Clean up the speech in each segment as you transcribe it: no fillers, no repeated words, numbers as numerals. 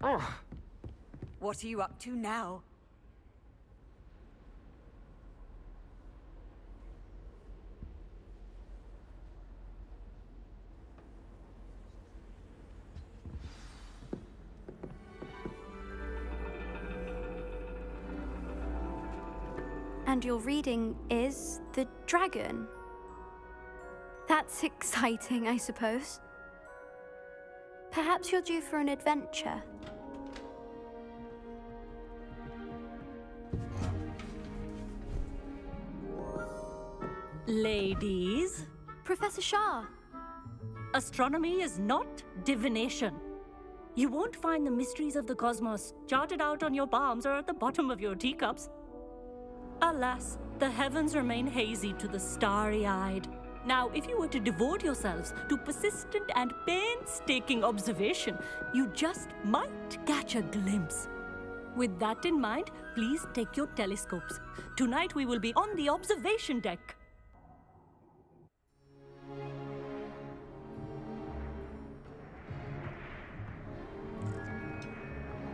Oh. What are you up to now? And your reading is the dragon. That's exciting, I suppose. Perhaps you're due for an adventure. Ladies, Professor Shah. astronomy is not divination. You won't find the mysteries of the cosmos charted out on your palms or at the bottom of your teacups. Alas, the heavens remain hazy to the starry-eyed. Now, if you were to devote yourselves to persistent and painstaking observation, you just might catch a glimpse. With that in mind, please take your telescopes. Tonight we will be on the observation deck.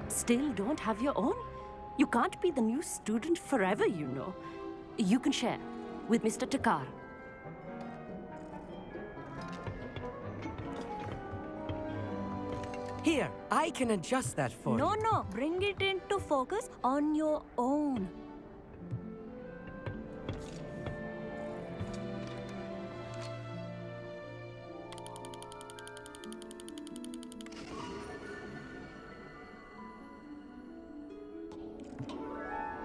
Still don't have your own? You can't be the new student forever, you know. You can share with Mr. Takar. Here, I can adjust that for you. No, bring it into focus on your own.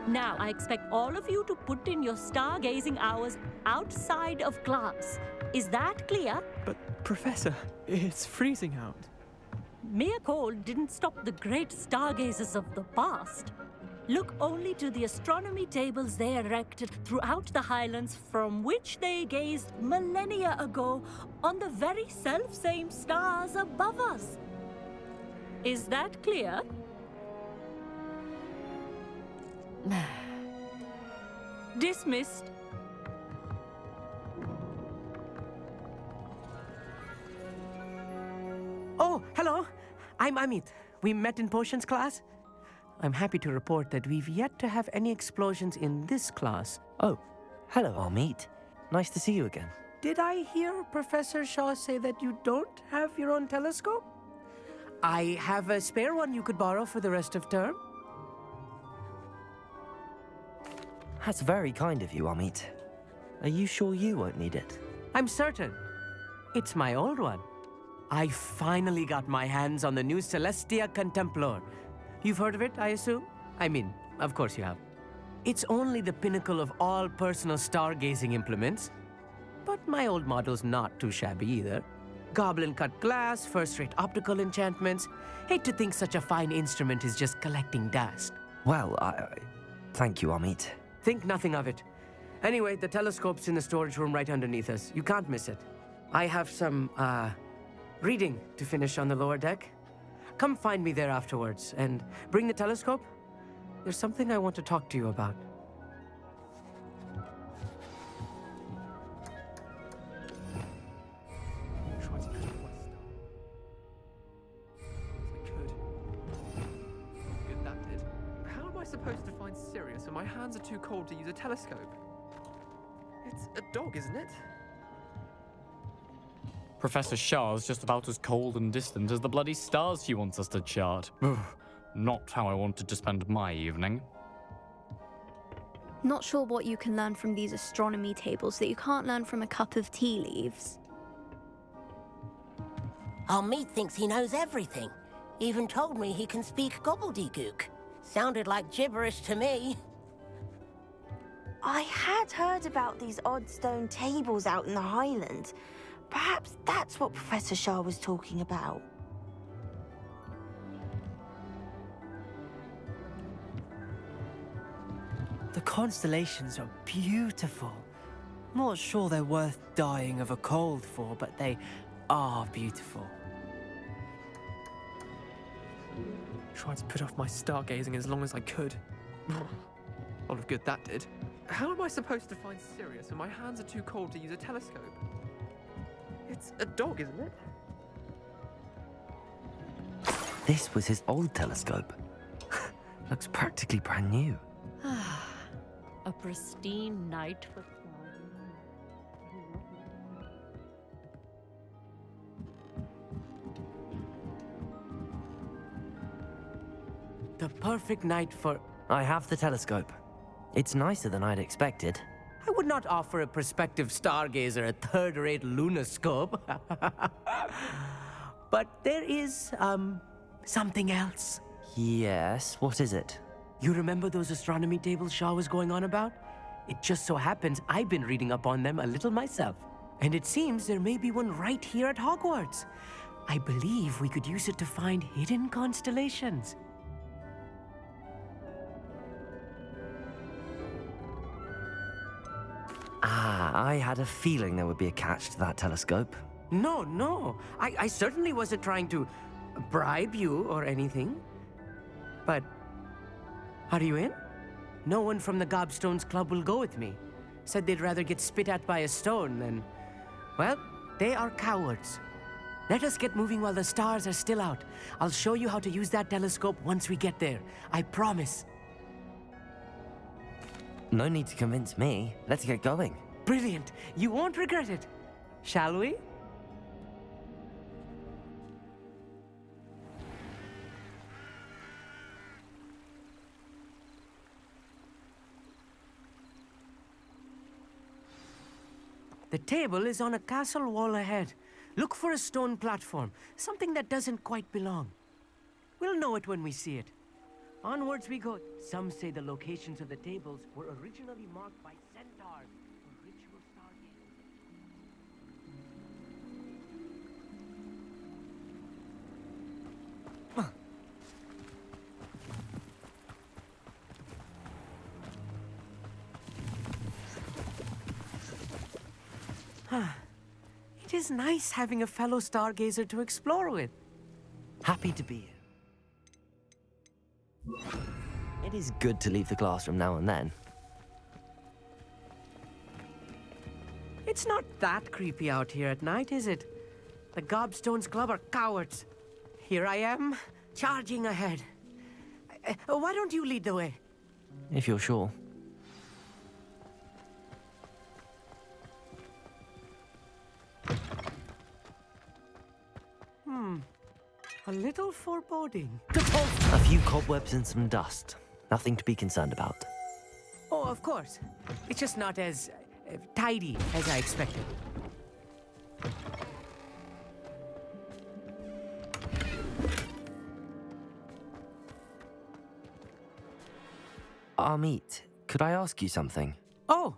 Now, I expect all of you to put in your stargazing hours outside of class. Is that clear? But, Professor, it's freezing out. Mere cold didn't stop the great stargazers of the past. Look only to the astronomy tables they erected throughout the highlands from which they gazed millennia ago on the very self-same stars above us. Is that clear? Dismissed. Oh, hello. I'm Amit. We met in potions class. I'm happy to report that we've yet to have any explosions in this class. Oh, hello, Amit. Nice to see you again. Did I hear Professor Shaw say that you don't have your own telescope? I have a spare one you could borrow for the rest of term. That's very kind of you, Amit. Are you sure you won't need it? I'm certain. It's my old one. I finally got my hands on the new Celestia Contemplar. You've heard of it, I assume? I mean, of course you have. It's only the pinnacle of all personal stargazing implements. But my old model's not too shabby either. Goblin-cut glass, first-rate optical enchantments. Hate to think such a fine instrument is just collecting dust. Well, thank you, Amit. Think nothing of it. Anyway, the telescope's in the storage room right underneath us. You can't miss it. I have some, reading to finish on the lower deck. Come find me there afterwards, and bring the telescope. There's something I want to talk to you about. Try to pick up my stuff. As I could. Good, that did. How am I supposed to find Sirius when my hands are too cold to use a telescope? It's a dog, isn't it? Professor Shah's just about as cold and distant as the bloody stars she wants us to chart. Ugh, not how I wanted to spend my evening. Not sure what you can learn from these astronomy tables that you can't learn from a cup of tea leaves. Amit thinks he knows everything. Even told me he can speak gobbledygook. Sounded like gibberish to me. I had heard about these odd stone tables out in the Highlands. Perhaps that's what Professor Shah was talking about. The constellations are beautiful. Not sure they're worth dying of a cold for, but they are beautiful. Tried to put off my stargazing as long as I could. A lot of good that did. How am I supposed to find Sirius when my hands are too cold to use a telescope? It's a dog, isn't it? This was his old telescope. Looks practically brand new. A pristine night for The perfect night for... I have the telescope. It's nicer than I'd expected. I would not offer a prospective stargazer a third-rate lunoscope. But there is, something else. Yes, what is it? You remember those astronomy tables Shaw was going on about? It just so happens I've been reading up on them a little myself. And it seems there may be one right here at Hogwarts. I believe we could use it to find hidden constellations. Ah, I had a feeling there would be a catch to that telescope. No. I certainly wasn't trying to bribe you or anything. But are you in? No one from the Gobstones Club will go with me. Said they'd rather get spit at by a stone than... Well, they are cowards. Let us get moving while the stars are still out. I'll show you how to use that telescope once we get there. I promise. No need to convince me. Let's get going. Brilliant. You won't regret it. Shall we? The table is on a castle wall ahead. Look for a stone platform, something that doesn't quite belong. We'll know it when we see it. Onwards we go. Some say the locations of the tables were originally marked by centaurs for ritual stargazing. It is nice having a fellow stargazer to explore with. Happy to be here. It is good to leave the classroom now and then. It's not that creepy out here at night, is it? The Gobstones Club are cowards. Here I am, charging ahead. Why don't you lead the way? If you're sure. A little foreboding. A few cobwebs and some dust. Nothing to be concerned about. Oh, of course. It's just not as tidy as I expected. Amit, could I ask you something? Oh,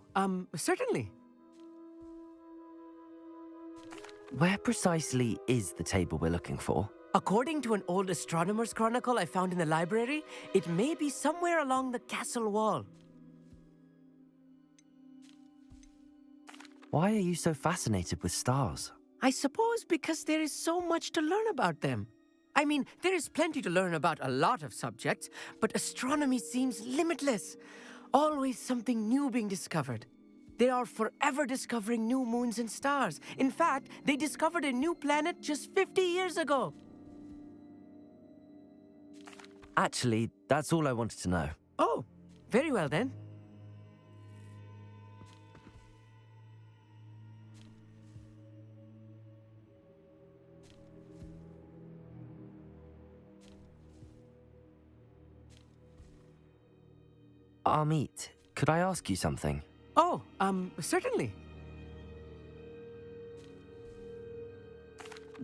certainly. Where precisely is the table we're looking for? According to an old astronomer's chronicle I found in the library, it may be somewhere along the castle wall. Why are you so fascinated with stars? I suppose because there is so much to learn about them. I mean, there is plenty to learn about a lot of subjects, but astronomy seems limitless. Always something new being discovered. They are forever discovering new moons and stars. In fact, they discovered a new planet just 50 years ago. Actually, that's all I wanted to know. Oh, very well then. Amit, could I ask you something? Oh, certainly.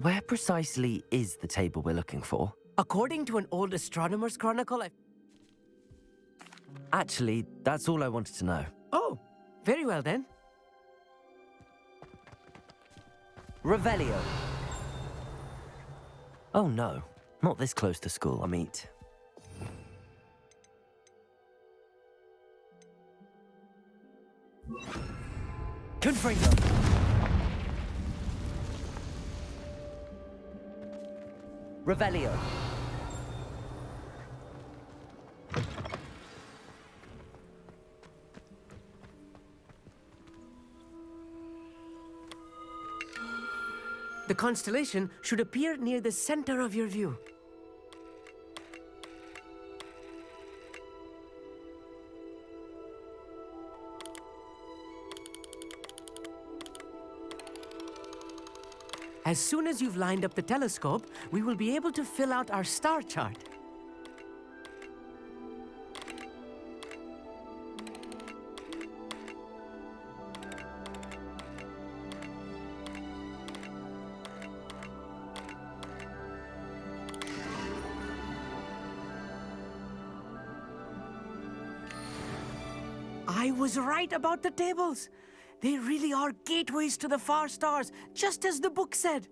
Where precisely is the table we're looking for? According to an old astronomer's chronicle, Actually, that's all I wanted to know. Oh, very well then. Revelio. Oh no, not this close to school, Amit. Confringo. Revelio. The constellation should appear near the center of your view. As soon as you've lined up the telescope, we will be able to fill out our star chart. I was right about the tables. They really are gateways to the far stars, just as the book said.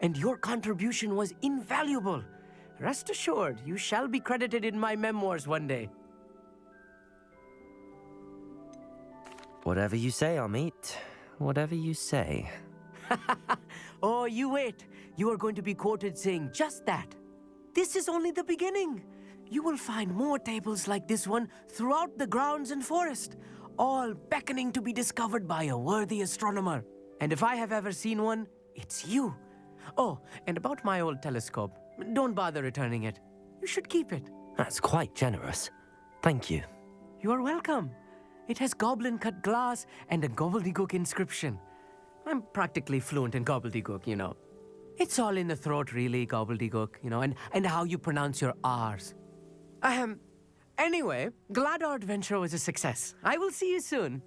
And your contribution was invaluable. Rest assured, you shall be credited in my memoirs one day. Whatever you say, Amit. Whatever you say. Oh, you wait. You are going to be quoted saying just that. This is only the beginning. You will find more tables like this one throughout the grounds and forest, all beckoning to be discovered by a worthy astronomer. And if I have ever seen one, it's you. Oh, and about my old telescope, don't bother returning it. You should keep it. That's quite generous. Thank you. You are welcome. It has goblin-cut glass and a gobbledygook inscription. I'm practically fluent in gobbledygook, you know. It's all in the throat, really, gobbledygook, you know, and how you pronounce your R's. Anyway, glad our adventure was a success. I will see you soon.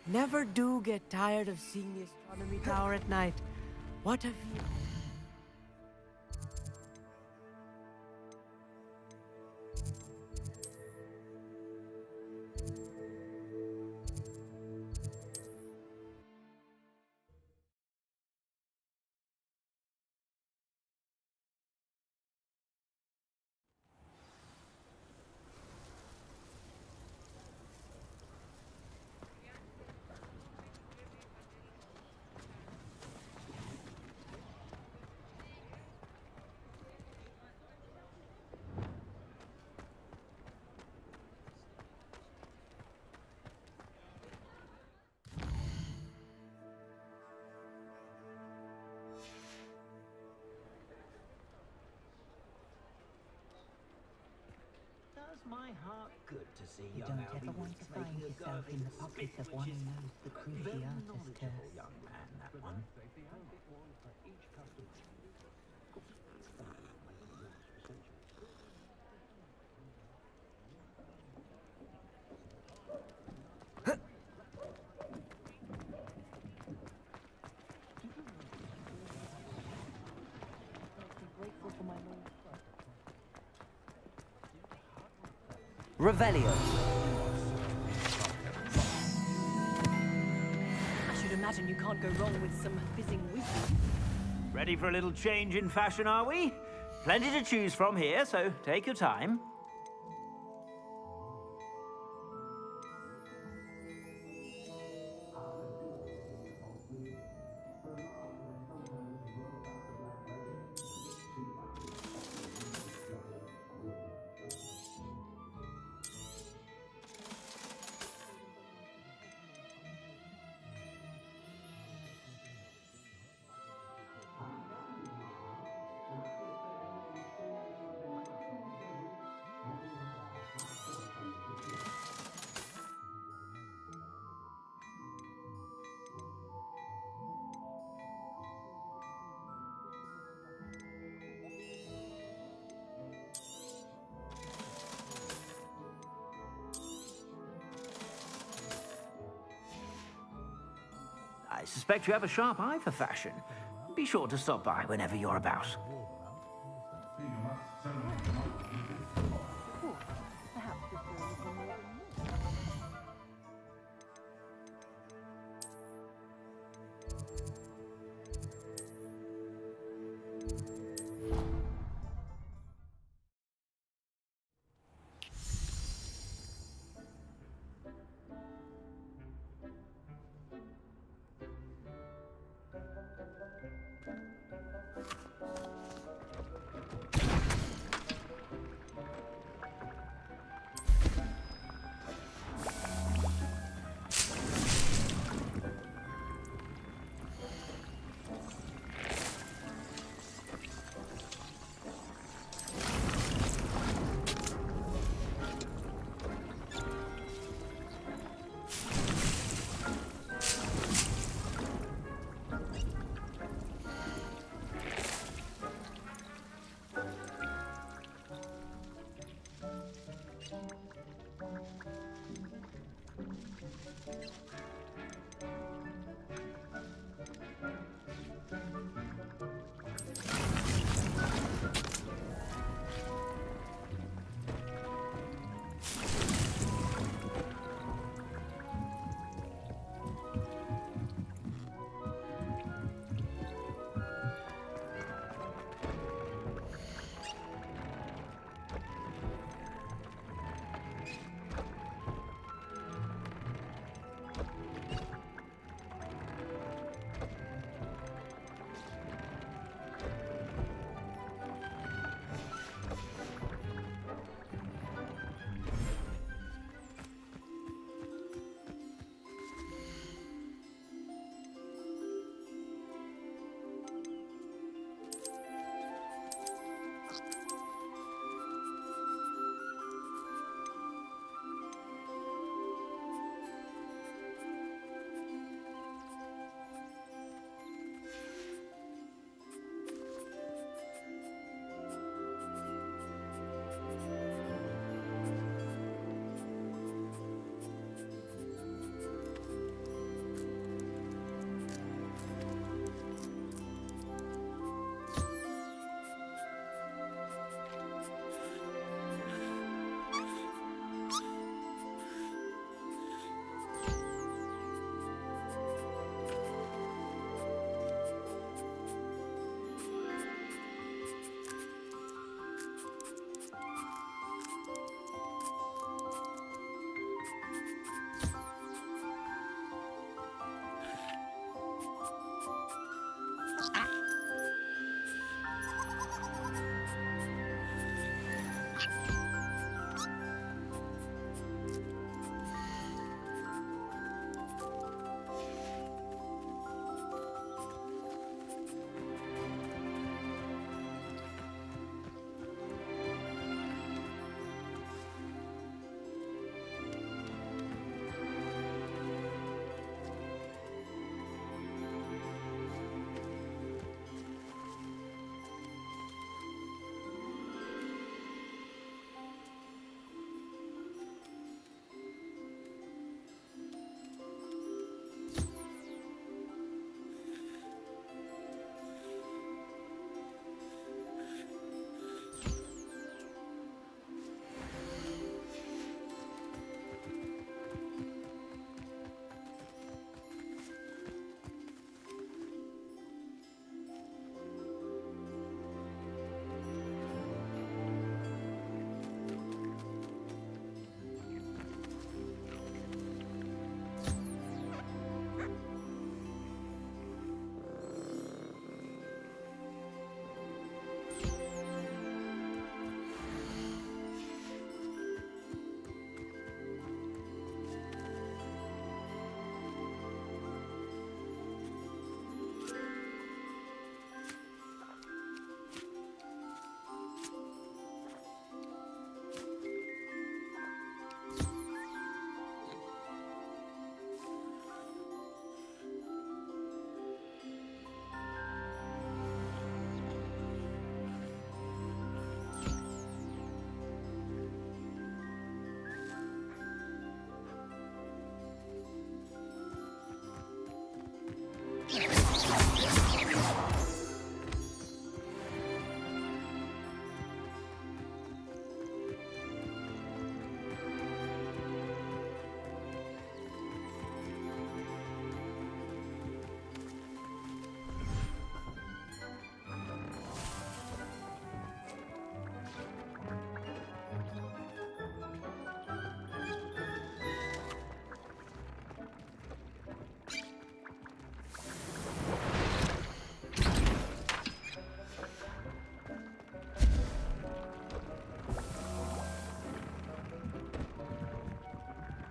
Never do get tired of seeing the astronomy tower at night. What a view. Does my heart good to see you don't ever want to find yourself in the pocket of one who knows the Cruciatus curse. Young man, that one. Revelio. I should imagine you can't go wrong with some fizzing whiskey. Ready for a little change in fashion, are we? Plenty to choose from here, so take your time. I suspect you have a sharp eye for fashion. Be sure to stop by whenever you're about.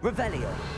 Revelio.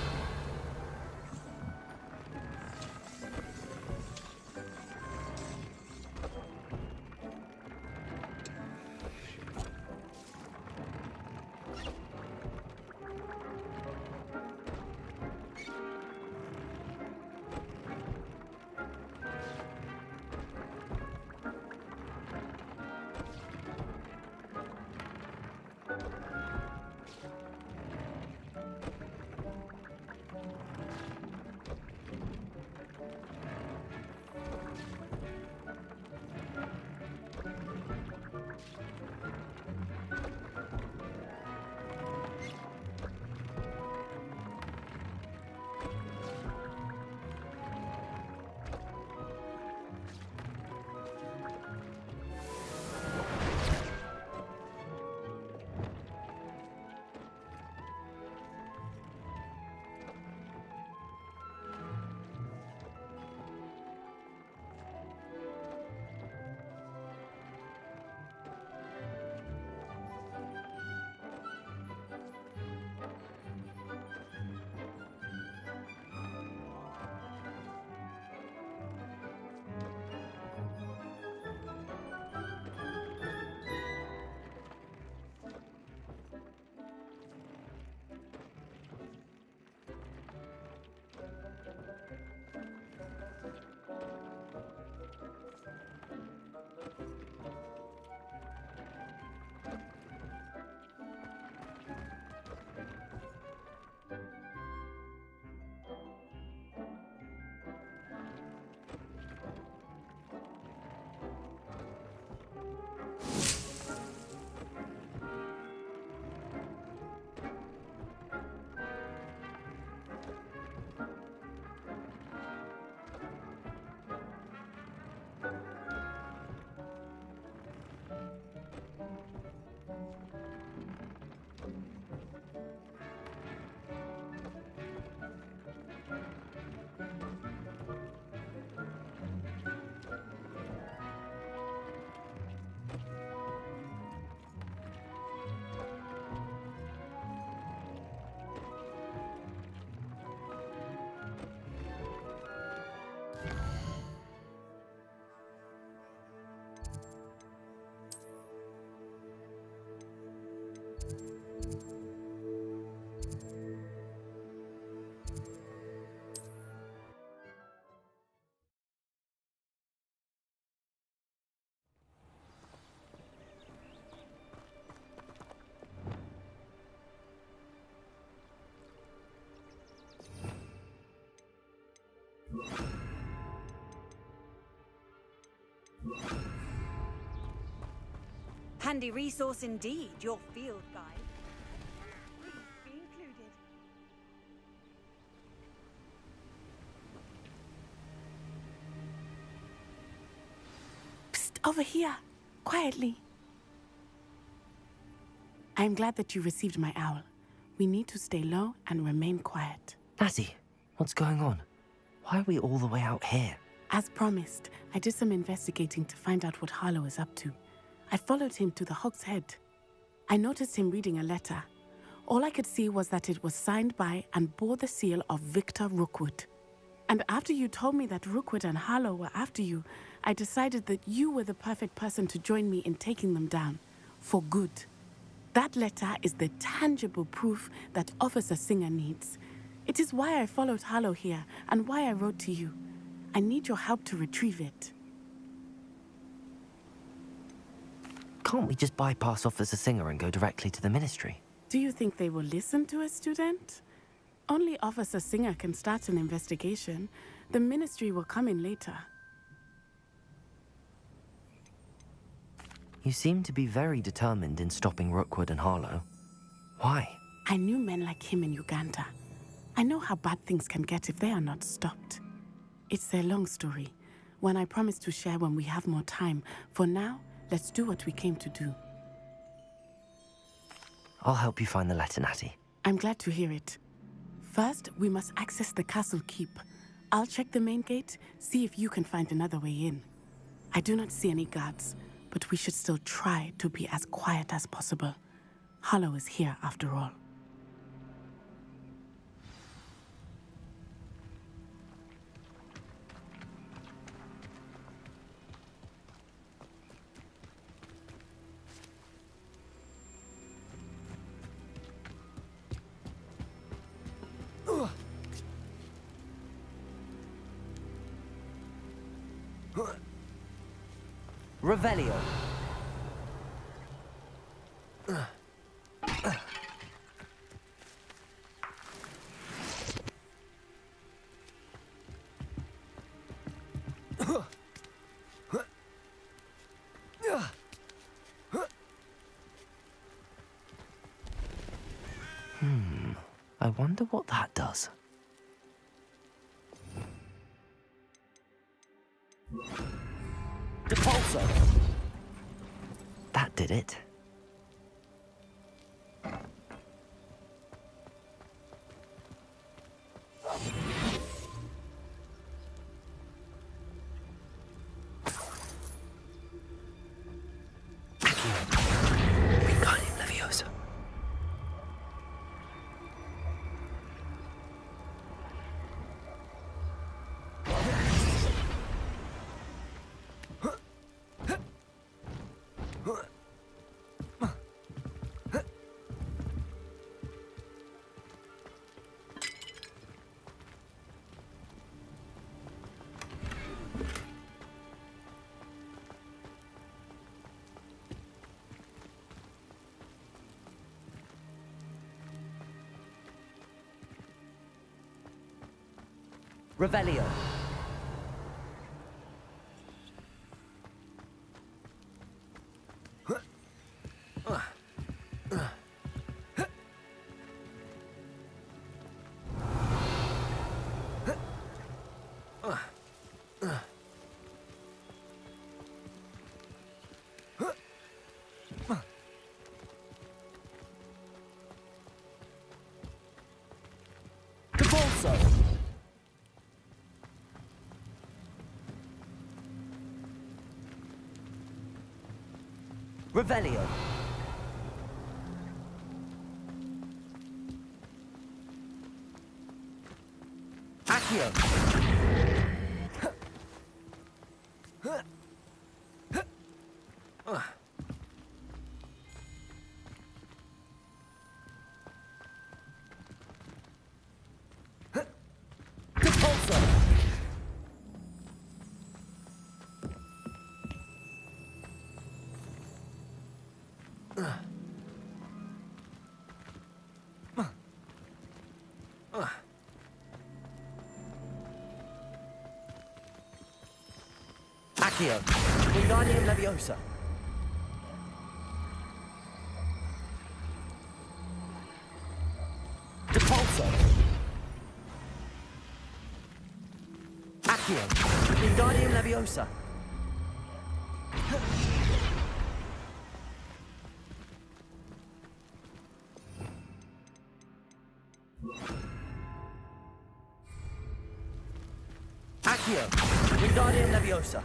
Handy resource indeed, your field guide. Please be included. Psst, over here. Quietly. I'm glad that you received my owl. We need to stay low and remain quiet. Natty, what's going on? Why are we all the way out here? As promised, I did some investigating to find out what Harlow is up to. I followed him to the Hog's Head. I noticed him reading a letter. All I could see was that it was signed by and bore the seal of Victor Rookwood. And after you told me that Rookwood and Harlow were after you, I decided that you were the perfect person to join me in taking them down. For good. That letter is the tangible proof that Officer Singer needs. It is why I followed Harlow here and why I wrote to you. I need your help to retrieve it. Can't we just bypass Officer Singer and go directly to the Ministry? Do you think they will listen to a student? Only Officer Singer can start an investigation. The Ministry will come in later. You seem to be very determined in stopping Rookwood and Harlow. Why? I knew men like him in Uganda. I know how bad things can get if they are not stopped. It's a long story, one I promise to share when we have more time. For now, let's do what we came to do. I'll help you find the letter, Natty. I'm glad to hear it. First, we must access the castle keep. I'll check the main gate, see if you can find another way in. I do not see any guards, but we should still try to be as quiet as possible. Harlow is here after all. Revelio. I wonder what that does. Depulso! That did it. Wingardium Leviosa. Revelio. Depulso! Revelio! Accio! Depulso! Accio! Wingardium Leviosa! Depulso! Accio! Wingardium Leviosa! Accio! Wingardium Leviosa!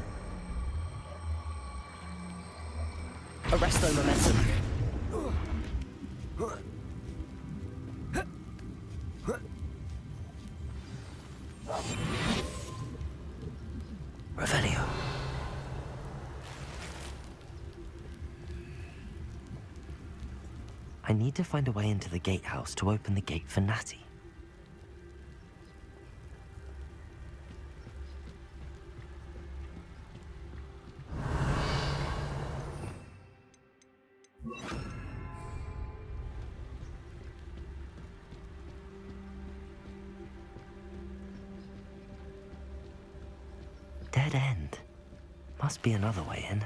Arresto Momentum! Revelio. I need to find a way into the gatehouse to open the gate for Natty. Dead end. Must be another way in.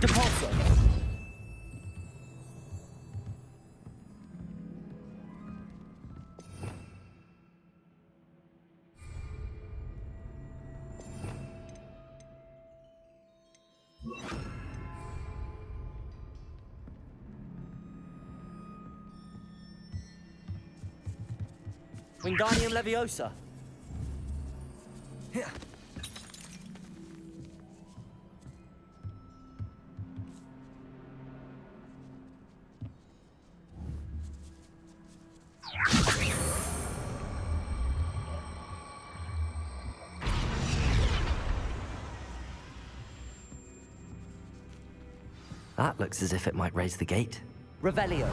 Depulso! Wingardium Leviosa! Here. That looks as if it might raise the gate. Revelio.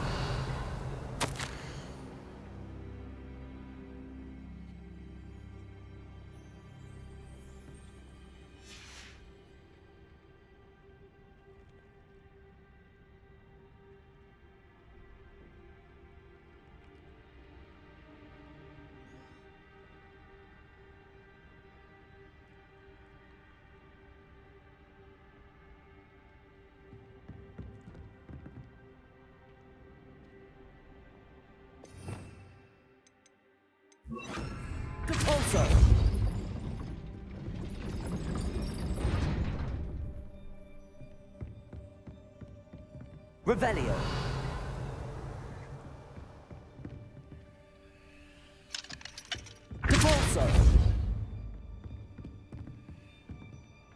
Revelio. Depulso.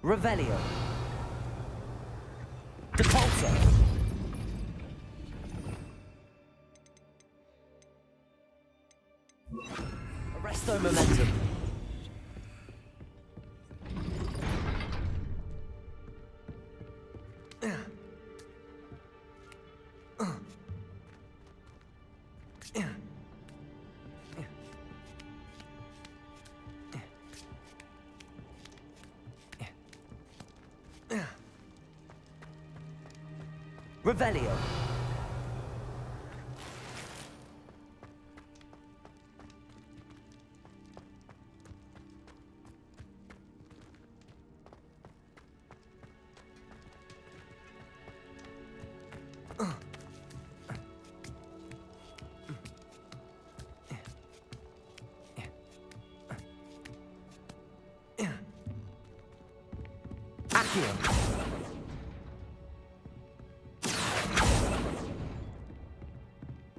Revelio. Depulso. Arresto momentum. Revelio. Accio.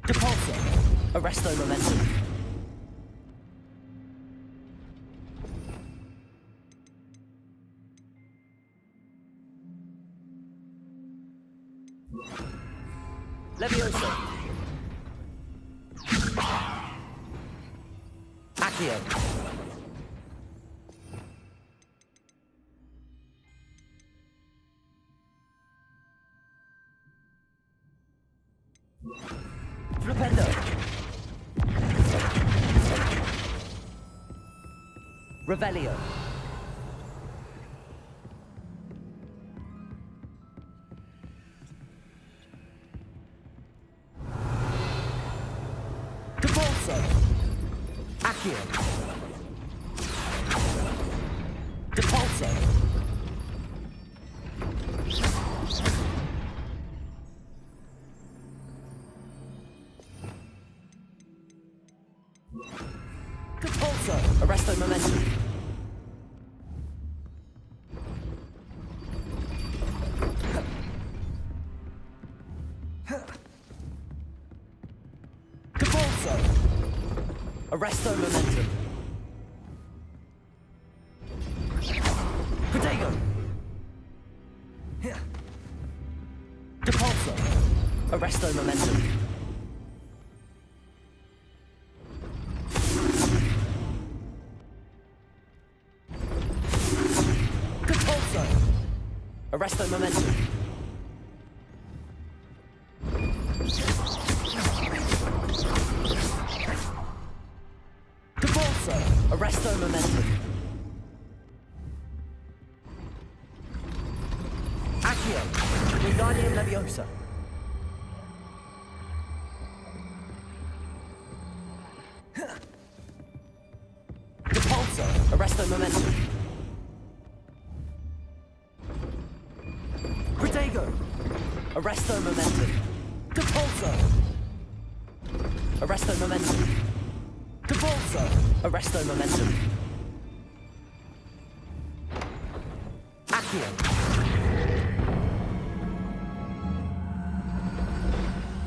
Depulso. Arresto momentum. Levioso. Accio. Flipendo. Revelio. Depulso. Accio. Depulso. Depulso. Arresto momentum. Depulso. Arresto momentum. Protego. Depulso. Arresto momentum. Depulso. Arresto momentum. Depulso. Arresto momentum. Accio. Wingardium Leviosa. Depulso. Arresto momentum. Protego. Arresto momentum. Depulso. Arresto momentum. Depulso. Arresto momentum. Accio.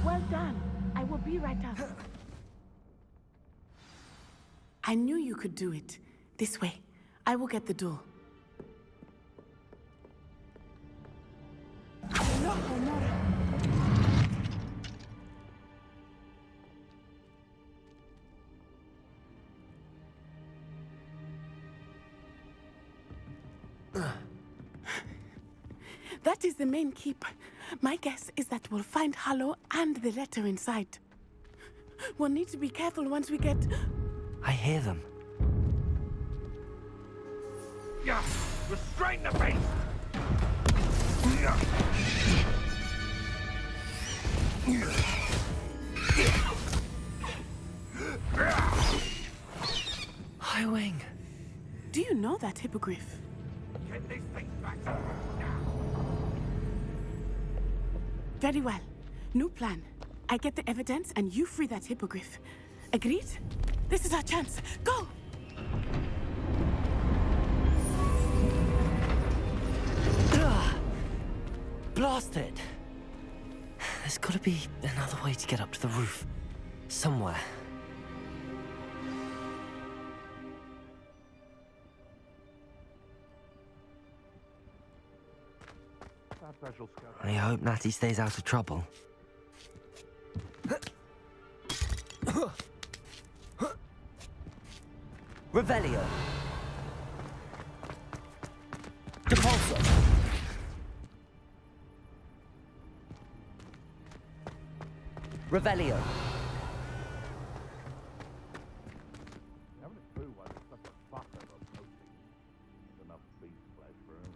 Well done. I will be right up. I knew you could do it. This way. I will get the door. That is the main keep. My guess is that we'll find Hallow and the letter inside. We'll need to be careful once we get... I hear them. Yeah, restrain the beast! Highwing. Do you know that hippogriff? Get these things back now! Very well. New plan. I get the evidence and you free that hippogriff. Agreed? This is our chance. Go! Blasted. There's gotta be another way to get up to the roof. Somewhere. I hope Natty stays out of trouble. Revelio. Depulso. Revelio. Haven't a clue why there's such a fuss over poaching. There's enough beef flesh for everyone.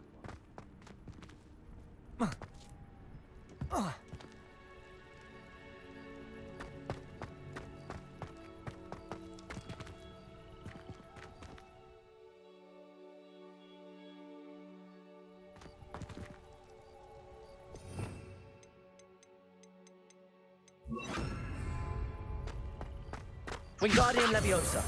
Wingardium Leviosa.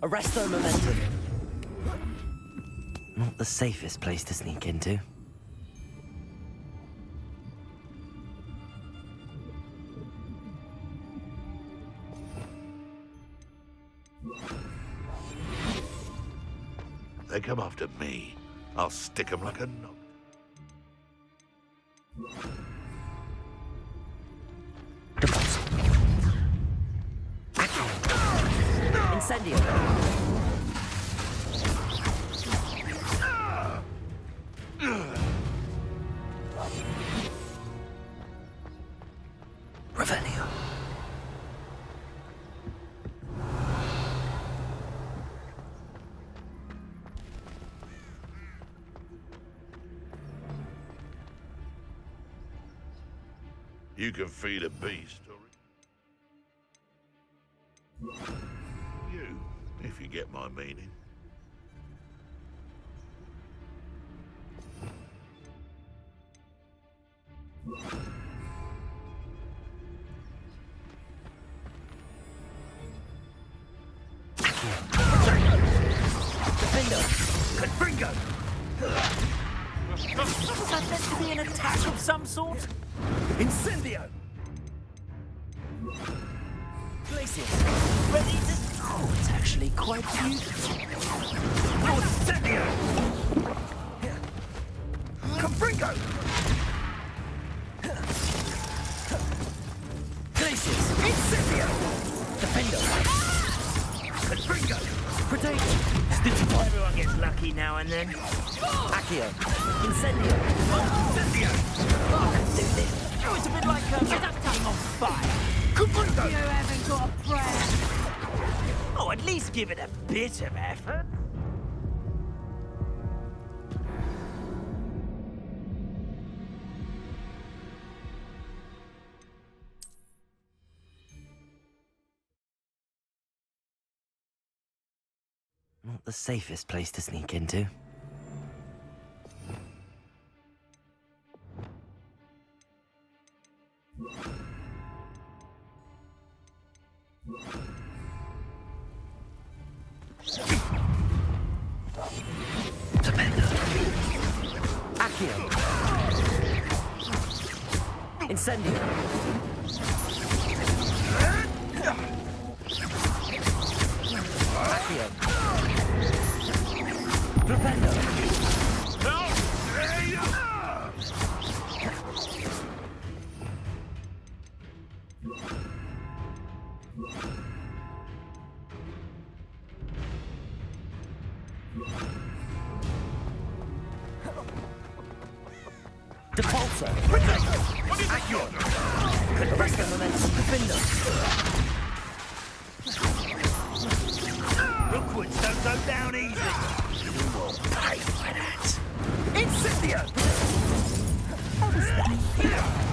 Arresto Momentum. Not the safest place to sneak into. They come after me. I'll stick 'em like a knot. Incendio. Revelio. You can feed a beast, or you, if you get my meaning. Defendo. Confringo! Was that meant to be an attack of some sort? Incendio! Glacius! Ready to... Oh, it's actually quite beautiful. Incendio! Confringo! Glacius! Incendio! Defendo! Confringo! Potato! Everyone gets lucky now and then. Accio. Incendio. Incendio! Oh, let's do this. Oh, it's a bit like a game on fire. Confringo! You haven't got a prayer. Oh, at least give it a bit of effort. Not the safest place to sneak into. Accio. Incendio. Accio. Flipendo. Depulso. Accio. Arresto Momentum. Defendo. Hogwarts don't go down easy. You will pay for that. Incendio! What was that?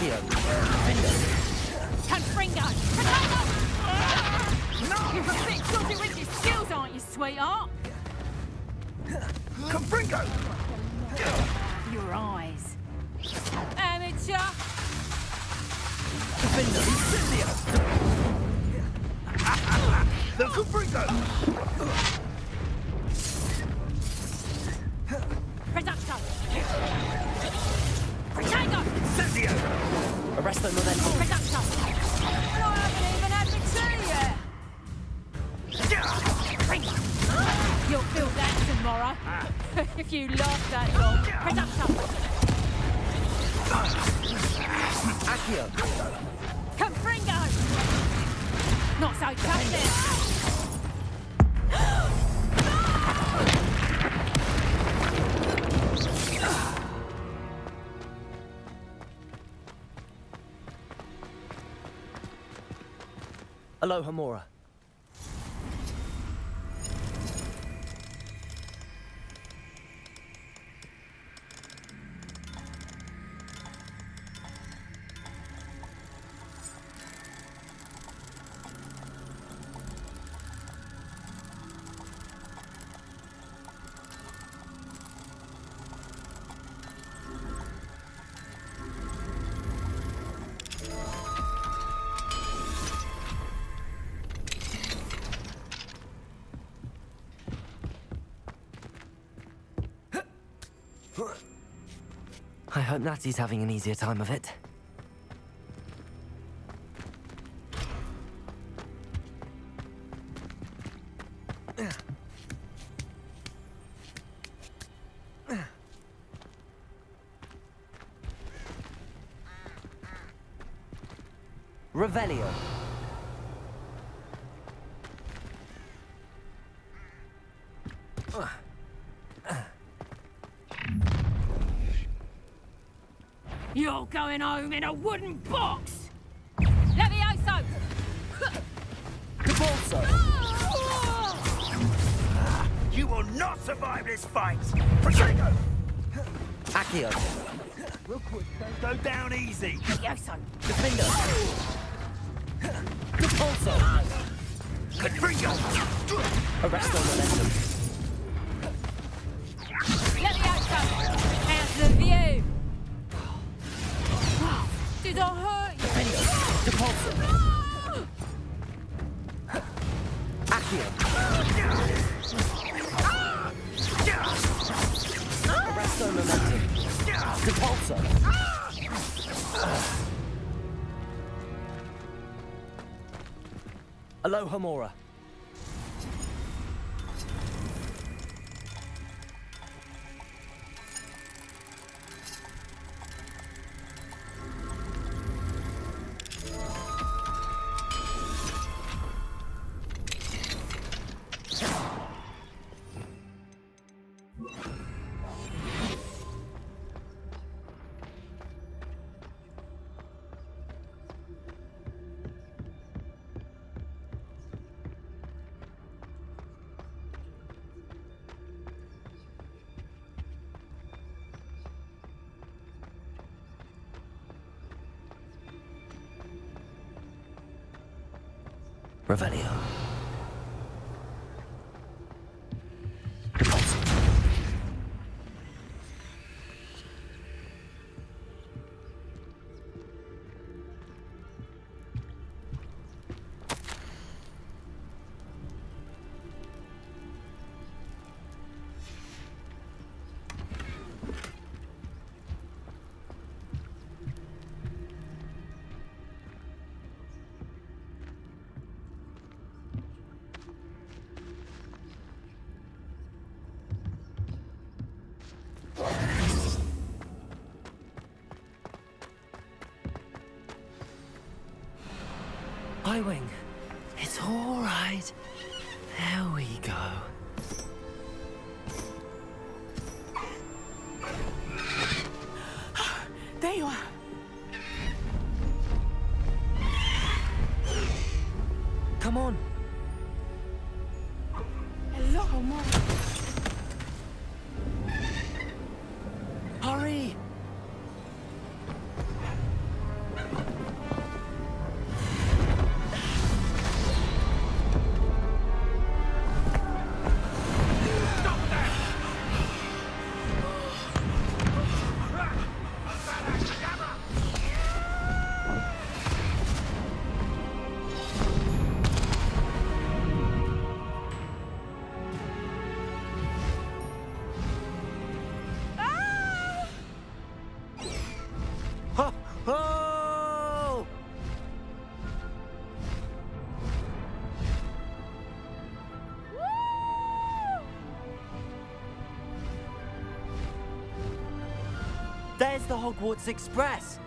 Accio. Confringo! Potato! You're a bit dodgy with your skills, aren't you, sweetheart? Confringo! Your eyes. Amateur! The Confringo! Reducto! Potato! Incendio! Arresto momentum. Reducto! And I haven't even had my tea yet! You'll feel that tomorrow. If you last that long. Reducto! Accio. Confringo! Not so tough then. Aloha Mora. I hope Natty's having an easier time of it. Revelio. You're going home in a wooden box! Levioso! Cabalso! You will not survive this fight! Protego! Accio. Real quick, don't go down easy! Levioso! Defender. Cabalso. Confringo! Arresto momentum. Levioso! How's the view? Did I hurt you? Depulso. Accio. Arresto momentum. Depulso. Aloha Mora. Revelio. Highwing. It's all right. There we go. There you are. Come on. Hello, Mom. Hurry. Oh! There's the Hogwarts Express.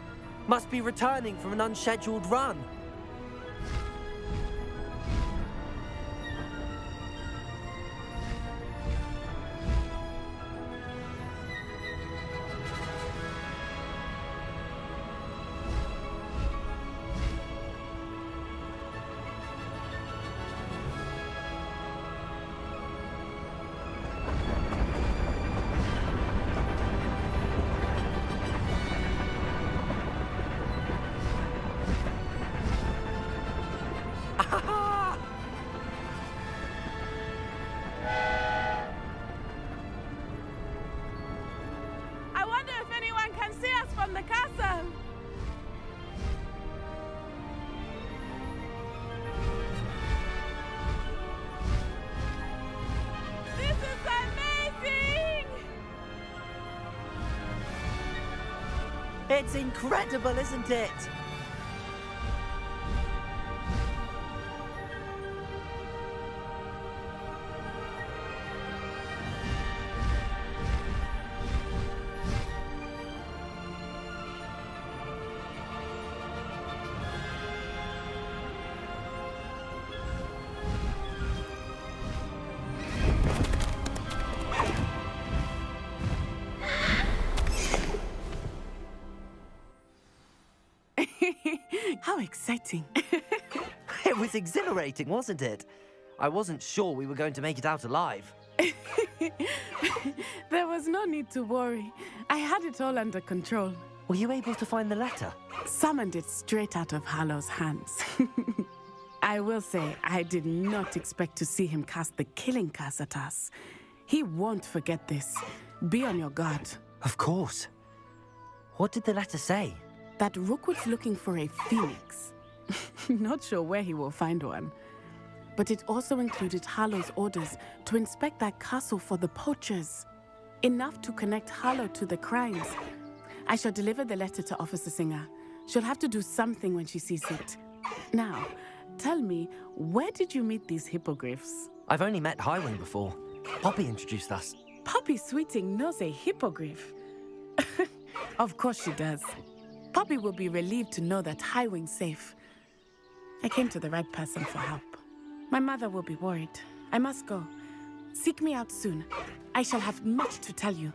Must be returning from an unscheduled run. I wonder if anyone can see us from the castle. This is amazing! It's incredible, isn't it? How exciting. It was exhilarating, wasn't it? I wasn't sure we were going to make it out alive. There was no need to worry. I had it all under control. Were you able to find the letter? Summoned it straight out of Hallow's hands. I will say, I did not expect to see him cast the killing curse at us. He won't forget this. Be on your guard. Of course. What did the letter say? That Rookwood's looking for a phoenix. Not sure where he will find one. But it also included Hallow's orders to inspect that castle for the poachers. Enough to connect Hallow to the crimes. I shall deliver the letter to Officer Singer. She'll have to do something when she sees it. Now, tell me, where did you meet these hippogriffs? I've only met Highwing before. Poppy introduced us. Poppy Sweeting knows a hippogriff. Of course she does. Poppy will be relieved to know that Highwing's safe. I came to the right person for help. My mother will be worried. I must go. Seek me out soon. I shall have much to tell you.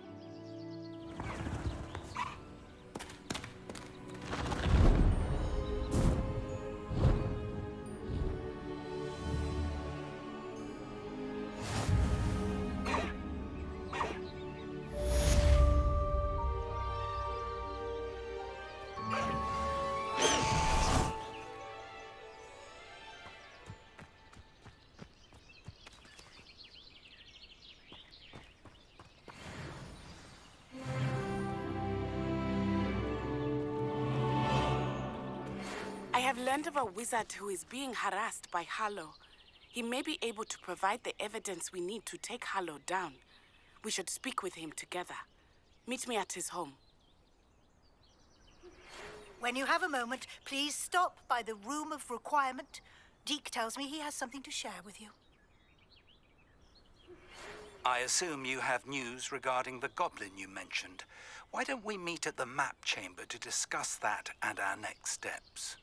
I have learned of a wizard who is being harassed by Hallow. He may be able to provide the evidence we need to take Hallow down. We should speak with him together. Meet me at his home. When you have a moment, please stop by the Room of Requirement. Deke tells me he has something to share with you. I assume you have news regarding the goblin you mentioned. Why don't we meet at the map chamber to discuss that and our next steps?